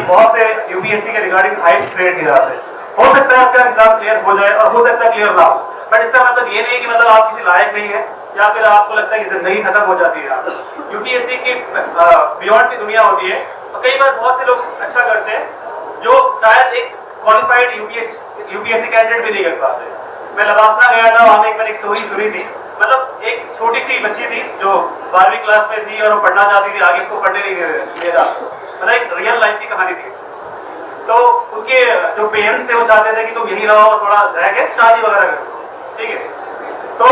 बहुत से यूपीएससी के रिगार्डिंग हाइप क्रिएट किए जाते हैं। हो सकता है आपका एग्जाम क्लियर हो जाए और हो सकता है क्लियर ना हो, बट इसका मतलब ये नहीं कि मतलब आप किसी लायक नहीं है या फिर आपको लगता है कि जिंदगी खत्म हो जाती है। यूपीएससी की बियॉन्ड की दुनिया होती है और कई बार बहुत से लोग अच्छा करते हैं जो शायद एक क्वालिफाइड यूपीएससी कैंडिडेट भी नहीं कर पाते। मैं लबासना गया था, वहाँ पे मैंने एक स्टोरी सुनी थी। मतलब एक छोटी सी बच्ची थी जो 12वीं क्लास में थी और वो पढ़ना चाहती थी, आगे उसको पढ़ने नहीं दे रहा। मतलब एक रियल लाइफ की कहानी थी। तो उनके जो पेरेंट्स थे वो चाहते थे कि तुम यहीं रहो और थोड़ा रह के शादी वगैरह करो, ठीक है। तो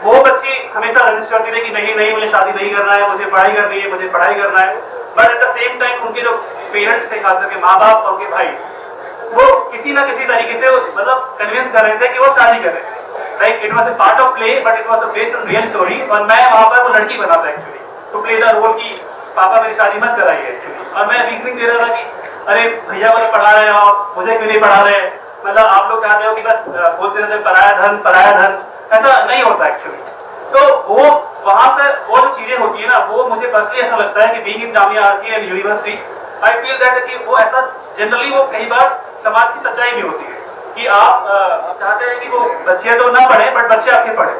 वो बच्ची हमेशा रजिस्ट करती थी कि नहीं नहीं मुझे शादी नहीं करना है, मुझे पढ़ाई करनी है, मुझे पढ़ाई करना है। But at the same time उनके जो पेरेंट्स थे, खास करके माँ बाप और उनके भाई, वो किसी ना किसी तरीके से मतलब कन्विंस कर रहे थे कि वो शादी करें। Like it was a part of play but it was based on real story. और मैं वहाँ पर वो लड़की बना था actually, to play the role की पापा मेरी शादी मत कराइए एक्चुअली। और मैं रीजनिंग दे रहा था कि अरे भैया मुझे पढ़ा रहे हो आप, मुझे क्यों नहीं पढ़ा रहे। मतलब आप लोग चाहते हो कि बस बोलते रहते पराया धन, ऐसा नहीं होता एक्चुअली। तो वो वहाँ से वो जो चीजें होती है ना, वो मुझे पर्सनली ऐसा लगता है कि being in Jamia RC and university, I feel that कि वो ऐसा जनरली वो कई बार समाज की सच्चाई भी होती है कि आप चाहते हैं कि वो बच्चे तो ना पढ़े बट बच्चे आपके पढ़े।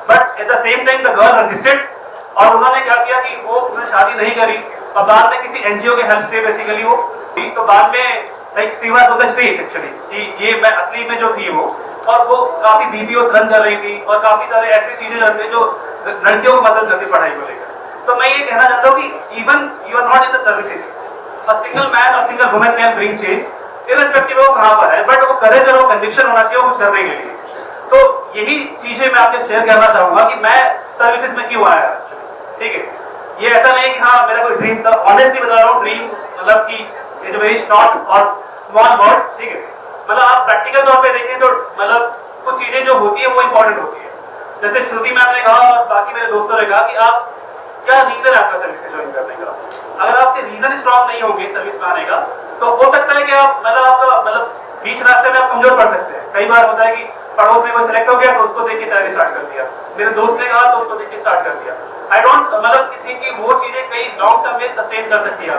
But at the same time the girl रजिस्टेड और उन्होंने क्या किया कि वो उन्होंने शादी नहीं करी और बाद में किसी एनजीओ के हेल्प से बेसिकली वो, तो बाद में like she was on the stage actually कि ये मैं असली में जो थी वो, और वो काफी बीपीओस रन कर रही थी और काफी सारे ऐसी चीजें रन रही जो लड़कियों को मदद करती पढ़ाई को लेकर। तो मैं ये कहना चाहता हूँ कि even you are not in the services, a single man और single woman can bring change irrespective वो कहाँ पर है, बट वो करेज और वो कन्विक्शन होना चाहिए कुछ करने के लिए। तो यही चीजें मैं आपसे शेयर करना चाहूंगा कि मैं सर्विसेज में क्यों आया, ठीक है। ये ऐसा नहीं कि हाँ मेरा कोई ड्रीम था, ऑनेस्टली बता रहा हूँ, ड्रीम मतलब कि ये जो वेरी शॉर्ट और स्मॉल वर्ड्स, ठीक है। मतलब आप प्रैक्टिकल तौर पे देखें तो मतलब कुछ चीजें जो होती है वो इंपॉर्टेंट होती है। जैसे श्रुति मैम ने कहा और बाकी मेरे दोस्तों ने कहा कि आप क्या रीजन है आपका सर्विस ज्वाइन करने का। अगर आपके रीजन स्ट्रॉन्ग नहीं होंगे सर्विस में आने का, तो हो सकता है कि आप मतलब आपका मतलब बीच रास्ते में आप कमजोर पड़ सकते हैं। कई बार होता है कि पड़ोस में कोई सिलेक्ट हो गया तो उसको देख के तैयारी स्टार्ट कर दिया, मेरे दोस्त ने कहा तो उसको देख के स्टार्ट कर दिया। आई डोंट मतलब थिंक कि वो चीजें कई लॉन्ग टर्म में सस्टेन कर सकती है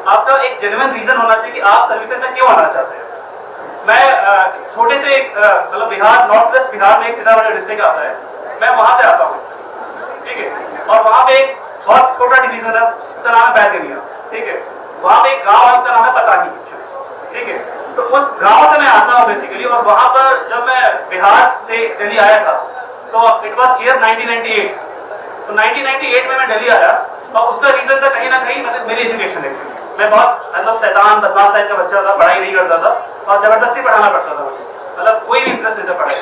आपका एक जेन्युइन रीजन होना चाहिए कि आप सर्विसेज में क्यों आना चाहते हैं। मैं छोटे से एक मतलब बिहार, नॉर्थ वेस्ट बिहार में एक सीतामढ़ी डिस्ट्रिक्ट आता है, मैं वहां से आता हूँ, ठीक है। और वहां पे एक बहुत छोटा डिवीजन है, उसका नाम है बैतनिया, ठीक है। वहां पे एक गांव है, उसका नाम है पताही, ठीक है। तो उस गांव से मैं आता हूँ बेसिकली। और वहां पर जब मैं बिहार से दिल्ली आया था तो इट वाज ईयर 1998। तो 1998 में मैं दिल्ली आया और उसका रीजन था कहीं ना कहीं मतलब मेरी एजुकेशन एक्चुअली। मैं बहुत मतलब शैतान बदमाश टाइप का बच्चा था, पढ़ाई नहीं करता था और जबरदस्ती पढ़ाना पड़ता था मुझे, मतलब कोई भी इंटरेस्ट नहीं था पढ़ाई।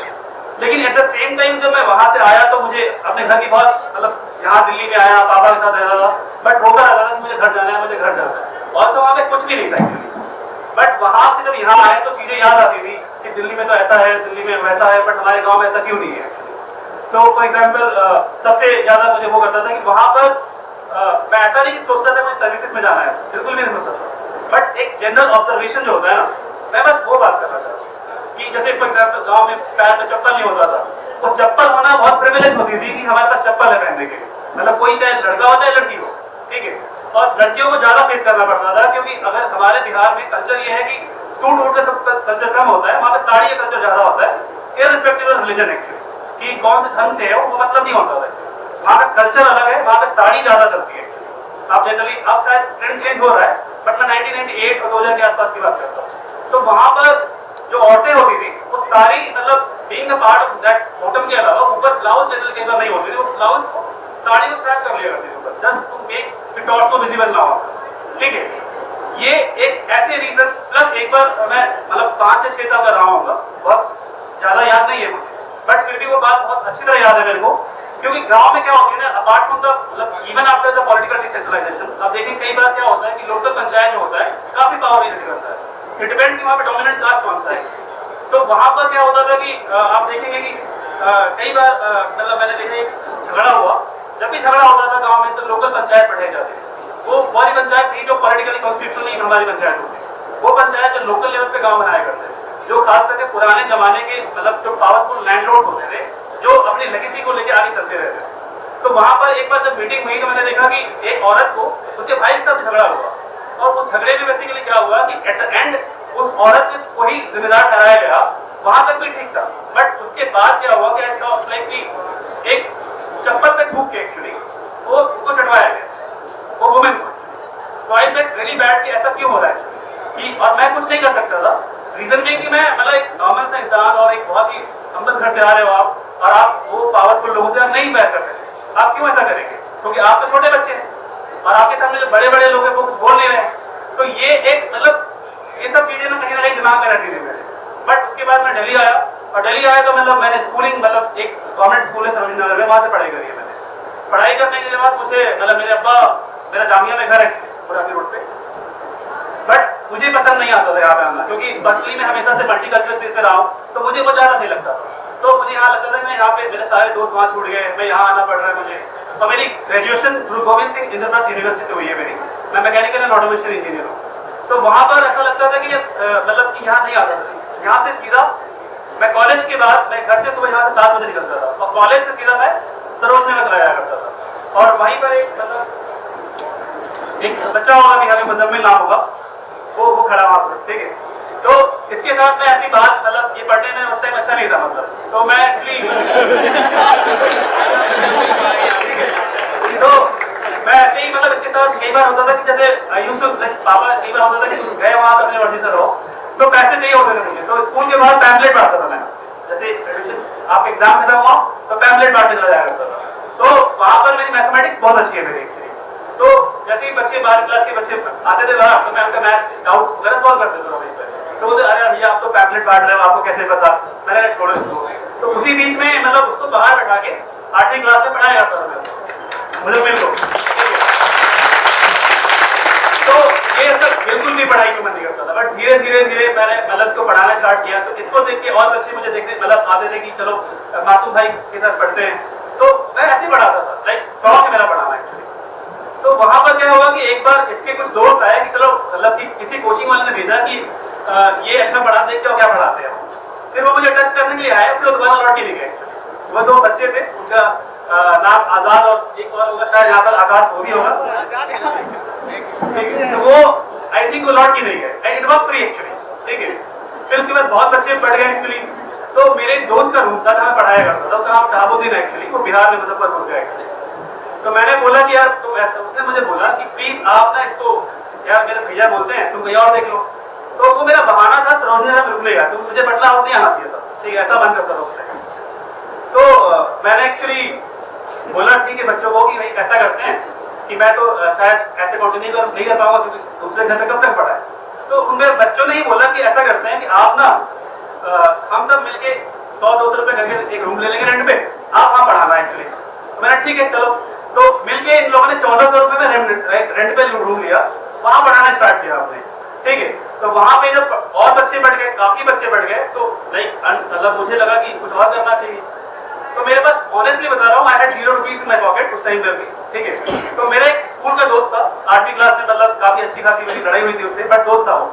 लेकिन एट द सेम टाइम जब मैं वहां से आया तो मुझे अपने घर की बहुत मतलब यहाँ दिल्ली में आया, पापा के साथ रहता था, बट रोता रहता था कि मुझे घर जाना है, मुझे घर जाना है। और तो वहाँ पे कुछ भी नहीं था एक्चुअली। बट वहां से जब यहाँ आए तो चीजें याद आती थी कि दिल्ली में तो ऐसा है, दिल्ली में वैसा है, बट हमारे गाँव में ऐसा क्यों नहीं है। तो फॉर एग्जाम्पल सबसे ज्यादा मुझे वो करता था कि वहां पर मैं ऐसा नहीं सोचता था मुझे सर्विसेज में जाना है, बिल्कुल भी नहीं सोचता था। बट एक जनरल ऑब्जर्वेशन जो होता है ना, मैं बस वो बात कर रहा था कि जैसे फॉर एग्जाम्पल गाँव में पैर में चप्पल नहीं होता था, वो चप्पल होना बहुत प्रिविलेज होती थी कि हमारे पास चप्पल है पहनने के लिए। मतलब कोई चाहे लड़का हो चाहे लड़की हो, ठीक है। और लड़कियों को ज्यादा फेस करना पड़ता था क्योंकि अगर हमारे बिहार में कल्चर ये है कि सूट वूट का कल्चर कम होता है, वहाँ पे साड़ी का कल्चर ज्यादा होता है, इररिस्पेक्टिव ऑफ रिलीजन एक्चुअली कि कौन से धर्म से है वो मतलब नहीं होता है। वहाँ का कल्चर अलग है, वहाँ पे साड़ी ज्यादा चलती है। आप जनरली अब शायद ट्रेंड चेंज हो रहा है, बट मैं 1998 और 2000 के आसपास की बात करता हूँ। तो वहाँ पर जो औरतें होती थी वो सारी मतलब being a part of that bottom के अलावा ऊपर ब्लाउज जनरल के अंदर नहीं होती थी, वो ब्लाउज को साड़ी को स्ट्रैप कर लिया करती थी ऊपर, just to make the top को विजिबल ना हो, ठीक है। ये एक ऐसे रीजन प्लस एक बार मैं मतलब 5 या 6 साल का रहा होगा, बहुत ज्यादा याद नहीं है मुझे, बट फिर भी वो बात बहुत अच्छी तरह याद है मेरे को। क्योंकि गांव में क्या होती है ना, अपार्ट फ्रॉम द मतलब even after the political decentralization, आप देखें कई बार क्या होता है कि लोकल पंचायत जो होता है काफी पावर यूज करता है, इट डिपेंड कि वहाँ पे डोमिनेंट कास्ट कौन सा है। तो वहाँ पर क्या होता था कि आप देखेंगे कि कई बार मतलब मैंने देखा झगड़ा हुआ, जब भी झगड़ा होता था गाँव में तो लोकल पंचायत बैठाई जाती है। वो वाली पंचायत थी जो पॉलिटिकली कॉन्स्टिट्यूशनली हमारी पंचायत होती, वो पंचायत जो लोकल लेवल पे गाँव बनाया करते हैं, जो खास करके पुराने जमाने के मतलब जो पावरफुल लैंडलॉर्ड होते थे जो अपनी लेगेसी को लेकर आगे चलते रहते थे। तो वहां पर एक बार जब मीटिंग हुई तो मैंने देखा कि एक औरत को उसके भाई के साथ झगड़ा हुआ और उस झगड़े में बेसिकली क्या हुआ कि एट द एंड उस औरत को ही जिम्मेदार ठहराया गया, वहां तक भी ठीक था, बट उसके बाद क्या हुआ कि ऐसा लाइक कि एक चप्पल पे थूक के एक्चुअली वो उसको चढ़वाया गया, वो वुमेन को। तो आई फेल्ट रियली बैड कि ऐसा क्यों हो रहा है कि, और मैं कुछ नहीं कर सकता था। रीजन ये कि मैं मतलब एक नॉर्मल सा इंसान और एक बहुत ही हम्बल घर से आ रहे हो आप, और आप वो पावरफुल लोगों से आप नहीं बैर कर सकते। आप क्यों ऐसा करेंगे? क्योंकि आप तो छोटे बच्चे हैं और आपके सामने जो बड़े बड़े लोग हैं वो कुछ बोल नहीं रहे हैं। तो ये एक मतलब ये सब चीजें ना कहीं दिमाग में रहती थी मेरे। बट उसके बाद मैं दिल्ली आया, और दिल्ली आया तो मतलब मैंने स्कूलिंग मतलब एक गवर्नमेंट स्कूल है सरोजनी नगर में, वहाँ से पढ़ाई करी है मैंने। पढ़ाई करने के बाद मुझे मतलब मेरे अब्बा, मेरा जामिया में घर है बुराकी रोड पे, बट मुझे पसंद नहीं आता था यहाँ पे आना, क्योंकि बसली में हमेशा से मल्टीकल्चरल स्पेस में रहा हूँ, तो मुझे वो ज़्यादा सही लगता था। तो मुझे यहाँ लगता था कि मैं यहाँ पे, मेरे सारे दोस्त वहाँ छूट गए, मैं यहाँ आना पड़ रहा है मुझे। और मेरी ग्रेजुएशन गुरु गोविंद सिंह इंद्रप्रस्थ यूनिवर्सिटी से हुई है मेरी, मैं मैकेनिकल एंड ऑटोमेशन इंजीनियर हूँ। तो वहाँ पर ऐसा लगता था कि मतलब कि यहाँ नहीं आता था। यहाँ से सीधा मैं कॉलेज के बाद, मैं घर से सुबह यहाँ से 7 बजे निकलता था, और कॉलेज से सीधा मैं सरोजनी नगर चला जाया करता था। और वहीं पर एक मतलब एक बच्चा होगा कि हमें मुजम्मिल नाम होगा, वो खड़ा वहाँ पर, ठीक है। तो इसके साथ मैं ऐसी बात, मतलब ये पढ़ने में उस टाइम अच्छा नहीं था मतलब, तो मैं एक्चुअली तो मैं ऐसे ही मतलब इसके साथ कई बार होता था कि जैसे यूज्ड टू पापा कई बार होता था कि गए वहाँ अपने वर्दी से रहो, तो पैसे चाहिए होते थे मुझे, तो स्कूल के बाद पैम्पलेट बांटता था मैं, जैसे एडमिशन आप एग्जाम खत्म हुआ तो पैम्पलेट बांटने चला जाया करता था। तो वहाँ पर मेरी मैथमेटिक्स बहुत अच्छी है मेरी एक्चुअली। तो जैसे ही बच्चे 12वीं क्लास के बच्चे आते थे बाहर, तो मैं उनका मैथ डाउट वगैरह सॉल्व कर देता था वहीं पर। तो वो अरे भैया आप तो पैम्पलेट बांट रहे हो, आपको कैसे पता? मैंने कहा छोड़ो इसको। तो उसी बीच में मतलब उसको बाहर बैठा के 8वीं क्लास में पढ़ाया जाता था मुझे मेरे को। तो ये सब बिल्कुल भी पढ़ाई में मन नहीं करता था, बट धीरे धीरे मैंने मतलब इसको पढ़ाना स्टार्ट किया। तो इसको देख के और बच्चे मुझे देखने मतलब आते थे कि चलो मासूम भाई के साथ पढ़ते हैं, तो मैं ऐसे ही पढ़ाता था, लाइक शौक है मेरा पढ़ाना एक्चुअली। तो वहां पर क्या हुआ कि एक बार इसके कुछ दोस्त आए कि चलो मतलब कि किसी कोचिंग वाले ने भेजा कि ये अच्छा पढ़ाते हैं, क्या पढ़ाते हैं। फिर वो मुझे टेस्ट करने के लिए आए, फिर वो दोबारा लौट के नहीं गए। वो 2 बच्चे थे, उनका नाम आजाद और एक और होगा शायद यहाँ पर आकाश, वो भी होगा, ठीक है। तो वो आई थिंक वो लौट के नहीं गए, and it was free actually, ठीक है। फिर उसके बाद बहुत बच्चे पढ़ गए एक्चुअली। तो मेरे एक दोस्त का रूम था जहाँ पढ़ाया करता था, उसका नाम शहाबुद्दीन एक्चुअली, वो बिहार में मुजफ्फरपुर का एक्चुअली। तो मैंने बोला कि यार तुम ऐसा, उसने मुझे बोला कि प्लीज आप ना इसको, यार मेरे भैया बोलते हैं तुम कहीं और देख लो। तो वो मेरा बहाना था सरोजनी नगर में रुकने का, तो मुझे बटला हाउस नहीं आना चाहिए था, ठीक है, ऐसा मन करता था उस टाइम। तो मैंने एक्चुअली बोला ठीक है बच्चों को कि भाई ऐसा करते हैं कि मैं तो शायद ऐसे कंटिन्यू नहीं कर पाऊंगा, क्योंकि दूसरे घर में कब तक पढ़ा है। तो उनके बच्चों ने ही बोला कि ऐसा करते हैं कि आप ना हम सब मिलके 100-200 रुपए करके एक रूम ले लेंगे रेंट पे, आप वहाँ पढ़ाना एक्चुअली। तो मैंने ठीक है चलो। तो मिलके इन लोगों ने 1400 रुपए में रेंट पे रूम लिया, वहाँ पढ़ाना स्टार्ट किया आपने, ठीक है। तो वहाँ पे जब और बच्चे बढ़ गए, काफी बच्चे बढ़ गए, तो लाइक मतलब मुझे लगा कि कुछ और करना चाहिए। तो मेरे पास ऑनेस्टली बता रहा हूँ, I had 0 rupees in my pocket उस टाइम पे भी, ठीक है। तो मेरा एक स्कूल का दोस्त था 8वीं क्लास में, मतलब काफी अच्छी खासी मेरी लड़ाई हुई थी उससे, बट दोस्त था वो।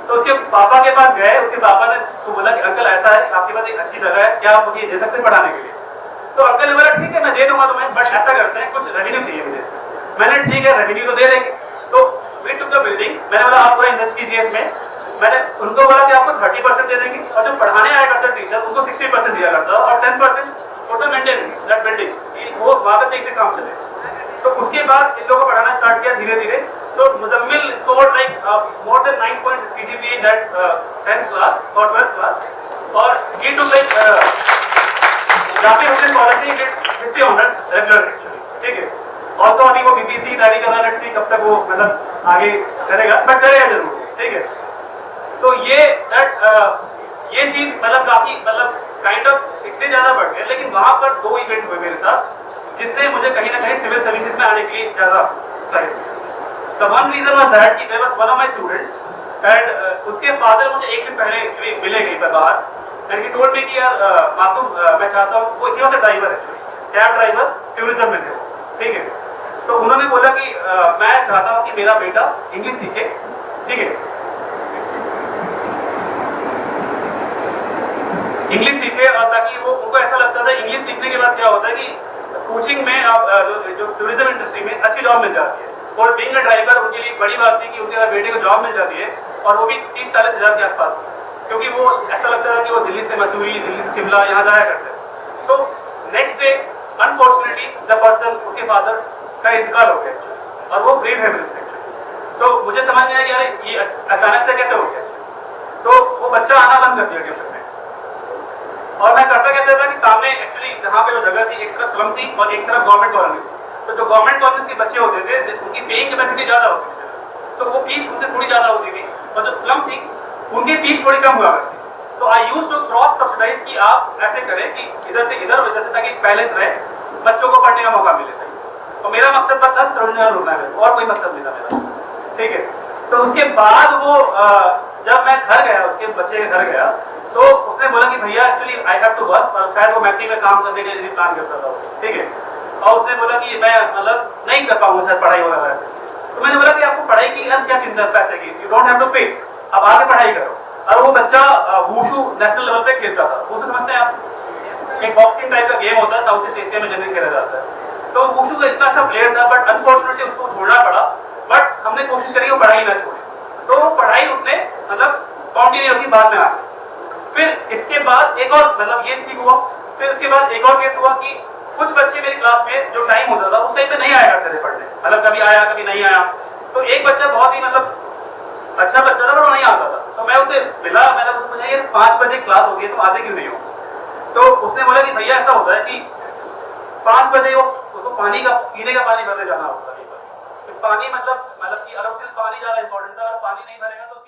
तो उसके पापा के पास गए, उसके पापा ने उसको बोला कि अंकल ऐसा है, आपके पास एक अच्छी जगह है, क्या आप मुझे दे सकते हैं पढ़ाने के लिए? तो अंकल ने बोला ठीक है मैं दे दूंगा तुम्हें, बट ऐसा करते हैं कुछ रेवेन्यू चाहिए मुझे। मैंने ठीक है रेवेन्यू तो दे देंगे। तो वी टुक द बिल्डिंग, मैंने बोला आप पूरा इन्वेस्ट कीजिए इसमें। मैंने उनको बोला कि आपको 30% दे देंगे, और जो पढ़ाने आया करता टीचर उनको 60% दिया करता, और 10% टोटल मेंटेनेंस दैट बिल्डिंग, वो वापस एक काम चले। तो उसके बाद इन लोगों को पढ़ाना स्टार्ट किया धीरे धीरे। तो Muzammil scored like more than 9 point CGPA in that 10th class और 12th क्लास, और he took like Zakir Hussain college से हिस्ट्री ऑनर्स रेगुलर एक्चुअली, ठीक है। और तो अभी वो BPSC की तैयारी कर रहा है, नेक्स्ट कब तक वो मतलब आगे करेगा, बट करेगा जरूर, ठीक है। तो ये चीज मतलब काफी मतलब काइंड ऑफ इतने ज्यादा बढ़ गए। लेकिन वहां पर 2 इवेंट हुए मेरे साथ, जिसने मुझे कहीं ना कहीं सिविल सर्विसेज में आने के लिए ज्यादा उत्साहित किया। The one reason was that कि there was one of my student, and उसके फादर मुझे एक दिन पहले एक्चुअली मिले कहीं पर बाहर, एंड ही टोल्ड मी कि यार मासूम मैं चाहता हूँ, वो he was a driver actually, cab driver, tourism में थे वो, ठीक है। तो उन्होंने बोला कि मैं चाहता हूँ कि मेरा बेटा इंग्लिश सीखे, ठीक है, इंग्लिश सीखे, और ताकि वो, उनको ऐसा लगता था इंग्लिश सीखने के बाद क्या होता है कि कोचिंग में आप जो टूरिज्म इंडस्ट्री में अच्छी जॉब मिल जाती है। और बीइंग अ ड्राइवर उनके लिए बड़ी बात थी कि उनके बेटे को जॉब मिल जाती है और वो भी 30-40 हज़ार के आसपास, क्योंकि वो ऐसा लगता था कि वो दिल्ली से मसूरी, दिल्ली से शिमला यहाँ जाया करते। तो next day unfortunately the person, उनके फादर का इंतकाल हो गया और वो ग्रेव फैमिली से। तो मुझे समझ नहीं आया कि यार ये अचानक से कैसे हो गया। तो वो बच्चा आना बंद कर दिया ट्यूशन में। और मैं करता कहता था कि सामने एक्चुअली जहाँ पे जो जगह थी, एक तरफ स्लम थी और एक तरफ गवर्नमेंट कॉलोनी थी। तो जो गवर्नमेंट कॉलेज के बच्चे होते थे उनकी पेइंग कैपेसिटी ज़्यादा होती थी, तो वो फीस उनसे थोड़ी ज़्यादा होती थी, और जो स्लम थी उनकी फीस थोड़ी कम हुआ करती। तो आई यूज टू क्रॉस सब्सिडाइज कि आप ऐसे करें कि इधर से इधर हो जाए ताकि बैलेंस रहे, बच्चों को पढ़ने का मौका मिले सही। तो मेरा मकसद था सर्वजन रुकना है और कोई मकसद नहीं था मेरा, ठीक है। तो उसके बाद वो जब मैं घर गया, उसके बच्चे के घर गया, तो उसने बोला कि भैया actually I have to work, शायद वो मैकडी में काम करने के लिए प्लान करता था, ठीक है। और उसने बोला कि मैं मतलब नहीं कर पाऊंगा सर पढ़ाई वगैरह। तो मैंने बोला कि आपको पढ़ाई की क्या चिंता है पैसे की, यू डोंट हैव टू पे, आप आगे पढ़ाई करो। और वो बच्चा वुशु नेशनल लेवल पे खेलता था। वुशु समझते हैं आप? एक बॉक्सिंग टाइप का गेम होता है, साउथ ईस्ट एशिया में जनरली खेला जाता है। तो वुशु का इतना अच्छा प्लेयर था, बट अनफॉर्चुनेटली उसको छोड़ना पड़ा। बट हमने कोशिश करी वो पढ़ाई ना छोड़े, तो पढ़ाई उसने मतलब कंटिन्यू की बाद में आ। फिर इसके बाद एक और मतलब ये ठीक हुआ। फिर इसके बाद एक और केस हुआ कि कुछ बच्चे मेरी क्लास में जो टाइम होता था उस टाइम पे नहीं आया करते थे पढ़ने, मतलब कभी आया कभी नहीं आया। तो एक बच्चा बहुत ही मतलब अच्छा बच्चा था पर वो नहीं आता था। तो मैं उसे मिला, मैंने उसको पूछा ये 5 बजे क्लास होगी तो आते क्यों नहीं हो? तो उसने बोला कि भैया ऐसा होता है कि 5 बजे वो उसको पानी का पीने का पानी भरने जाना होता है। पानी मतलब कि अगर सिर्फ पानी ज्यादा इंपॉर्टेंट था और पानी नहीं भरेगा तो